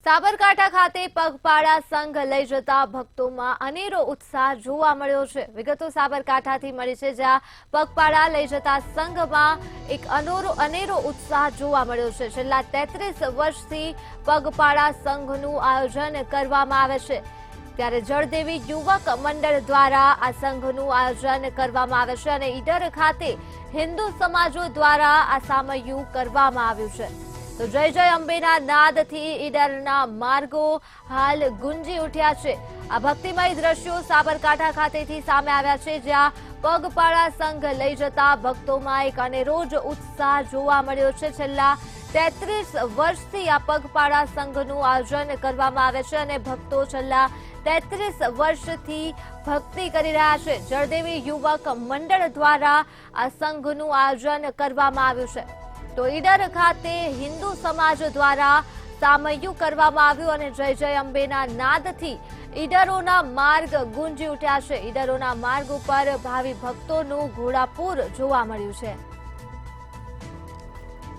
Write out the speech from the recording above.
સાબરકાંઠા ખાતે પગપાળા સંઘ લઈ જતા ભક્તોમાં અનેરો ઉત્સાહ જોવા મળ્યો છે। વિગતો સાબરકાંઠાથી મળી છે, જ્યાં પગપાળા લઈ જતા સંઘમાં એક અનેરો ઉત્સાહ જોવા મળ્યો છે। છેલ્લા 33 વર્ષથી પગપાળા સંઘનું આયોજન કરવામાં આવે છે, ત્યારે જળદેવી યુવક મંડળ દ્વારા આ સંઘનું આયોજન કરવામાં આવે છે અને ઈડર ખાતે હિન્દુ સમાજો દ્વારા આ સામૈયું કરવામાં આવ્યું છે। તો જય જય અંબેના નાદથી ઈડરના માર્ગો હાલ ગુંજી ઉઠ્યા છે। આ ભક્તિમય દ્રશ્યો સાબરકાંઠા ખાતેથી સામે આવ્યા છે, જ્યાં પગપાળા સંઘ લઈ જતા ભક્તોમાં એક અનેરો જ ઉત્સાહ જોવા મળ્યો છે। છેલ્લા 33 વર્ષથી આ પગપાળા સંઘનું આયોજન કરવામાં આવે છે અને ભક્તો છેલ્લા 33 વર્ષથી ભક્તિ કરી રહ્યા છે। જળદેવી યુવક મંડળ દ્વારા આ સંઘનું આયોજન કરવામાં આવ્યું છે। તો ઈડર ખાતે હિન્દુ સમાજ દ્વારા સામૈયું કરવામાં આવ્યું અને જય જય અંબેના નાદથી ઈડરોના માર્ગ ગુંજી ઉઠ્યા છે। ઈડરોના માર્ગ ઉપર ભાવિ ભક્તોનું ઘોડાપૂર જોવા મળ્યું છે।